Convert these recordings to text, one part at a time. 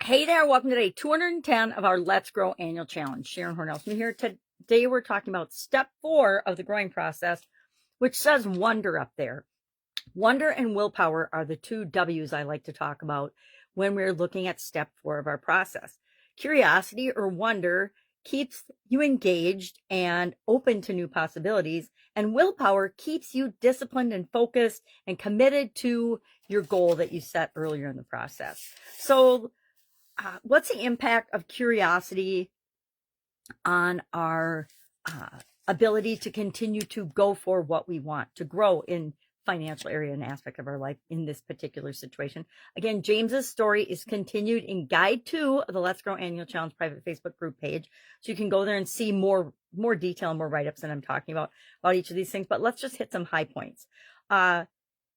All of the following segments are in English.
Hey there, welcome to day 210 of our Let's Grow annual challenge. Sharon Horne-Ellstrom here. Today we're talking about step 4 of the growing process, which says wonder up there. Wonder and willpower are the two W's I like to talk about when we're looking at step 4 of our process. Curiosity or wonder keeps you engaged and open to new possibilities, and willpower keeps you disciplined and focused and committed to your goal that you set earlier in the process. So what's the impact of curiosity on our ability to continue to go for what we want, to grow in financial area and aspect of our life in this particular situation? Again, James's story is continued in guide 2 of the Let's Grow Annual Challenge private Facebook group page. So you can go there and see more detail, more write-ups than I'm talking about each of these things. But let's just hit some high points.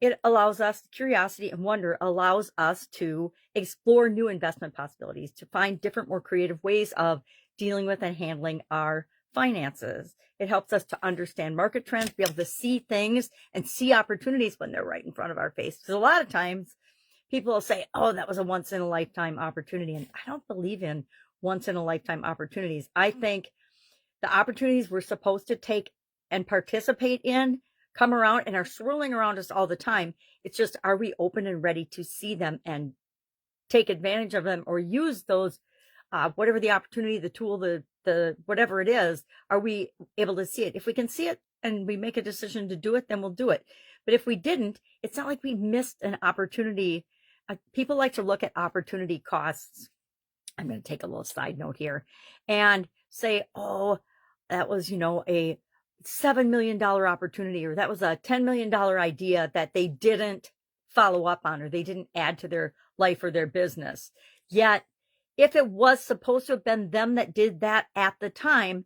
It allows us, curiosity and wonder allows us to explore new investment possibilities, to find different, more creative ways of dealing with and handling our finances. It helps us to understand market trends, be able to see things and see opportunities when they're right in front of our face. Because a lot of times people will say, oh, that was a once in a lifetime opportunity. And I don't believe in once in a lifetime opportunities. I think the opportunities we're supposed to take and participate in come around and are swirling around us all the time. It's just, are we open and ready to see them and take advantage of them or use those, whatever the opportunity, the tool, the whatever it is, are we able to see it? If we can see it and we make a decision to do it, then we'll do it. But if we didn't, it's not like we missed an opportunity. People like to look at opportunity costs. I'm going to take a little side note here and say, oh, that was, a $7 million opportunity, or that was a $10 million idea that they didn't follow up on, or they didn't add to their life or their business. Yet, if it was supposed to have been them that did that at the time,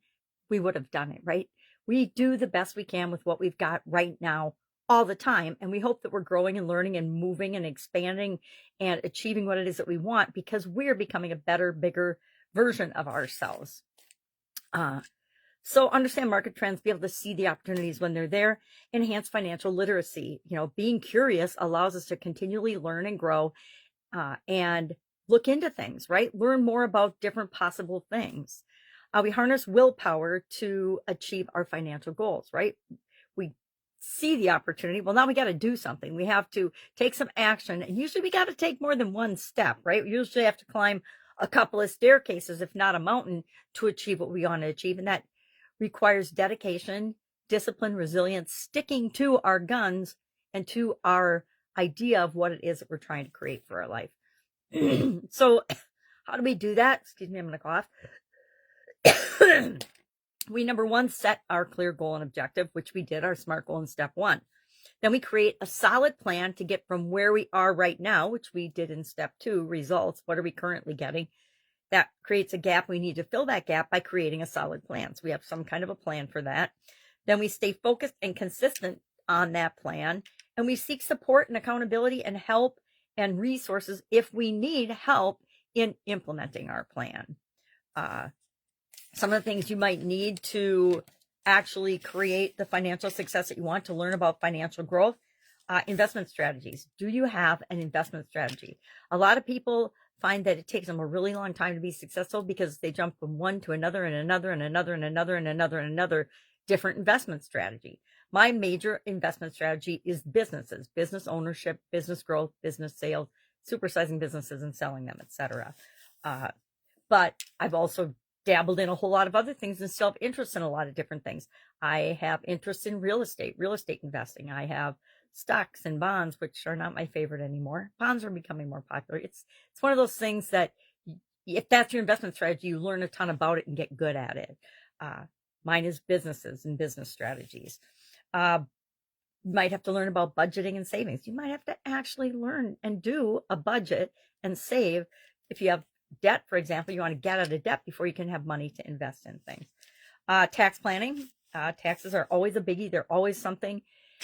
we would have done it, right? We do the best we can with what we've got right now all the time. And we hope that we're growing and learning and moving and expanding and achieving what it is that we want, because we're becoming a better, bigger version of ourselves. So understand market trends, be able to see the opportunities when they're there, enhance financial literacy. Being curious allows us to continually learn and grow and look into things, right? Learn more about different possible things. We harness willpower to achieve our financial goals, right? We see the opportunity. Well, now we got to do something. We have to take some action. And usually we got to take more than one step, right? We usually have to climb a couple of staircases, if not a mountain, to achieve what we want to achieve. And that requires dedication, discipline, resilience, sticking to our guns and to our idea of what it is that we're trying to create for our life. So how do we do that? Excuse me, I'm going to cough. We, number one, set our clear goal and objective, which we did, our SMART goal in step 1. Then we create a solid plan to get from where we are right now, which we did in step 2, results. What are we currently getting? That creates a gap. We need to fill that gap by creating a solid plan. So we have some kind of a plan for that. Then we stay focused and consistent on that plan. And we seek support and accountability and help and resources if we need help in implementing our plan. Some of the things you might need to actually create the financial success that you want, to learn about financial growth, investment strategies. Do you have an investment strategy? A lot of people find that it takes them a really long time to be successful because they jump from one to another and another and another and another and another and another different investment strategy. My major investment strategy is businesses, business ownership, business growth, business sales, supersizing businesses and selling them, etc. But I've also dabbled in a whole lot of other things and still have interest in a lot of different things. I have interest in real estate investing. I have stocks and bonds, which are not my favorite anymore. Bonds are becoming more popular. It's one of those things that if that's your investment strategy, you learn a ton about it and get good at it. Mine is businesses and business strategies. You might have to learn about budgeting and savings. You might have to actually learn and do a budget and save. If you have debt, for example, you want to get out of debt before you can have money to invest in things. Tax planning. Taxes are always a biggie. They're always something.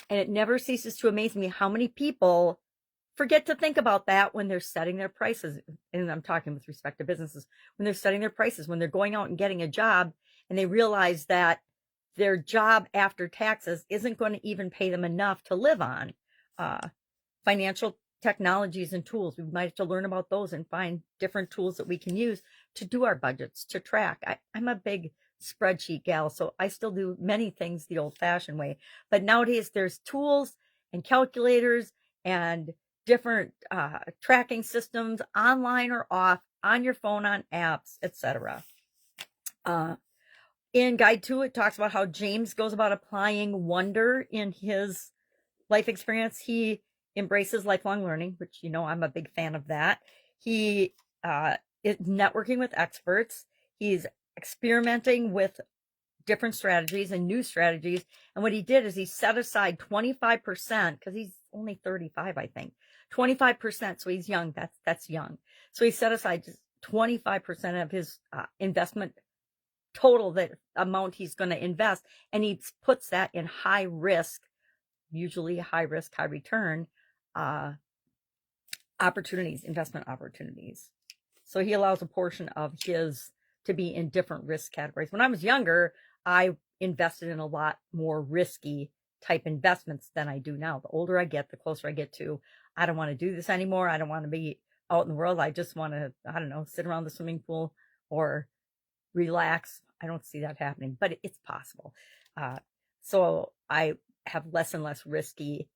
And it never ceases to amaze me how many people forget to think about that when they're setting their prices. And I'm talking with respect to businesses. When they're setting their prices, when they're going out and getting a job and they realize that their job after taxes isn't going to even pay them enough to live on. Financial technologies and tools. We might have to learn about those and find different tools that we can use to do our budgets, to track. I'm a big spreadsheet gal, so I still do many things the old-fashioned way. But nowadays, there's tools and calculators and different tracking systems, online or off, on your phone, on apps, etc. In Guide 2, it talks about how James goes about applying wonder in his life experience. He embraces lifelong learning, which, I'm a big fan of that. He is networking with experts. He's experimenting with different strategies and new strategies. And what he did is he set aside 25%, because he's only 35, I think. 25%, so he's young. That's young. So he set aside just 25% of his investment total, that amount he's going to invest, and he puts that in high risk, usually high risk, high return opportunities, investment opportunities. So he allows a portion of his to be in different risk categories. When I was younger, I invested in a lot more risky type investments than I do now. The older I get, the closer I get to, I don't want to do this anymore. I don't want to be out in the world. I just want to, I don't know, sit around the swimming pool or relax. I don't see that happening, but it's possible. So I have less and less risky,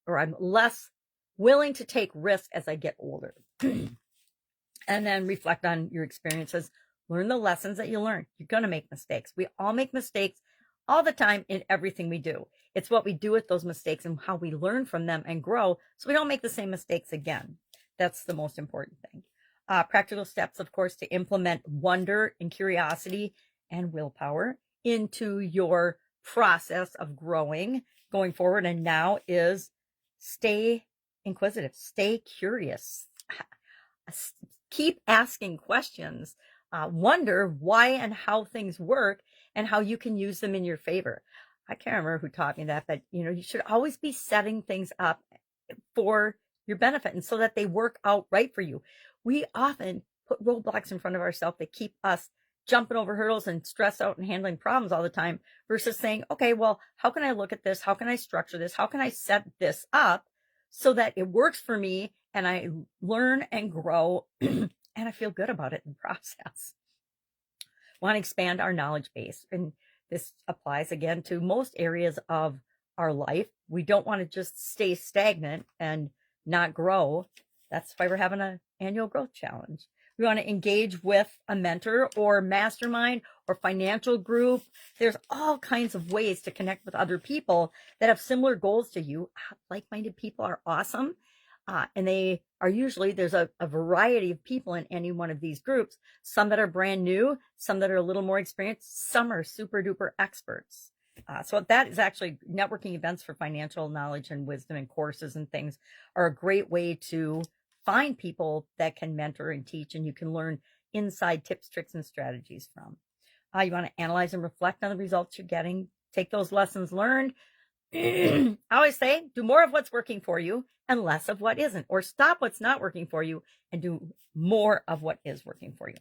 or I'm less willing to take risk as I get older. And then reflect on your experiences. Learn the lessons that you learn. You're going to make mistakes. We all make mistakes all the time in everything we do. It's what we do with those mistakes and how we learn from them and grow, so we don't make the same mistakes again. That's the most important thing. Practical steps, of course, to implement wonder and curiosity and willpower into your process of growing going forward. And now is stay inquisitive, stay curious, keep asking questions, wonder why and how things work and how you can use them in your favor. I can't remember who taught me that, but you should always be setting things up for your benefit and so that they work out right for you. We often put roadblocks in front of ourselves that keep us jumping over hurdles and stressed out and handling problems all the time, versus saying, okay, well, how can I look at this? How can I structure this? How can I set this up so that it works for me and I learn and grow and I feel good about it in the process? Want to expand our knowledge base. And this applies again to most areas of our life. We don't want to just stay stagnant and not grow. That's why we're having an annual growth challenge. We want to engage with a mentor or mastermind or financial group. There's all kinds of ways to connect with other people that have similar goals to you. Like-minded people are awesome. And they are usually, there's a variety of people in any one of these groups. Some that are brand new, some that are a little more experienced, some are super duper experts. So that is actually, networking events for financial knowledge and wisdom and courses and things are a great way to find people that can mentor and teach, and you can learn inside tips, tricks, and strategies from. You want to analyze and reflect on the results you're getting. Take those lessons learned. I always say, do more of what's working for you and less of what isn't, or stop what's not working for you and do more of what is working for you.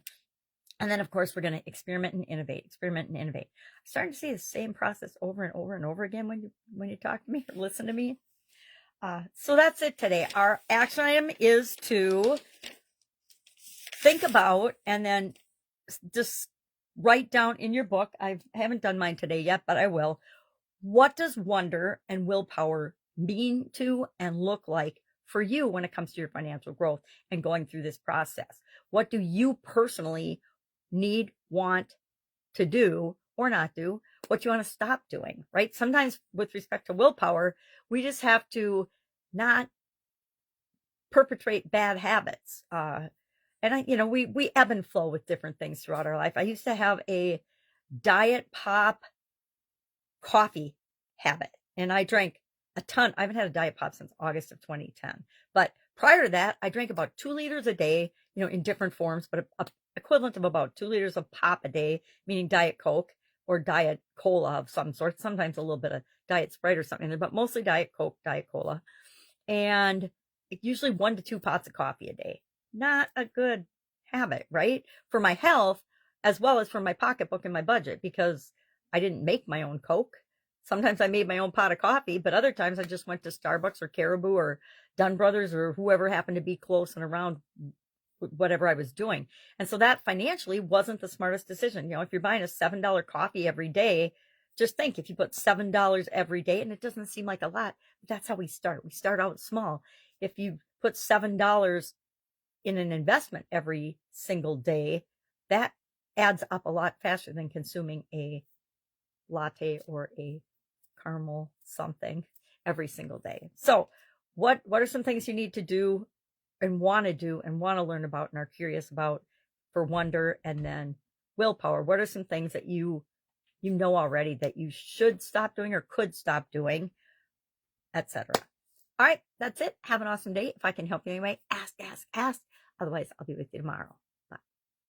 And then, of course, we're going to experiment and innovate. I'm starting to see the same process over and over and over again when you talk to me or listen to me. So that's it today. Our action item is to think about and then just write down in your book. I haven't done mine today yet, but I will. What does wonder and willpower mean to and look like for you when it comes to your financial growth and going through this process? What do you personally need, want to do or not do? What you want to stop doing, right? Sometimes with respect to willpower, we just have to not perpetrate bad habits. We ebb and flow with different things throughout our life. I used to have a diet pop coffee habit, and I drank a ton. I haven't had a diet pop since August of 2010. But prior to that, I drank about 2 liters a day, in different forms, but a equivalent of about 2 liters of pop a day, meaning Diet Coke or Diet Cola of some sort, sometimes a little bit of Diet Sprite or something in there, but mostly Diet Coke, Diet Cola, and usually 1 to 2 pots of coffee a day. Not a good habit, right? For my health, as well as for my pocketbook and my budget, because I didn't make my own Coke. Sometimes I made my own pot of coffee, but other times I just went to Starbucks or Caribou or Dunn Brothers or whoever happened to be close and around whatever I was doing. And so that financially wasn't the smartest decision. You know, if you're buying a $7 coffee every day, just think if you put $7 every day, and it doesn't seem like a lot, but that's how we start. We start out small. If you put $7 in an investment every single day, that adds up a lot faster than consuming a latte or a caramel something every single day. So what are some things you need to do and want to learn about and are curious about for wonder and then willpower? What are some things that you know already that you should stop doing or could stop doing, etc.? All right, that's it. Have an awesome day. If I can help you anyway, ask. Otherwise, I'll be with you tomorrow.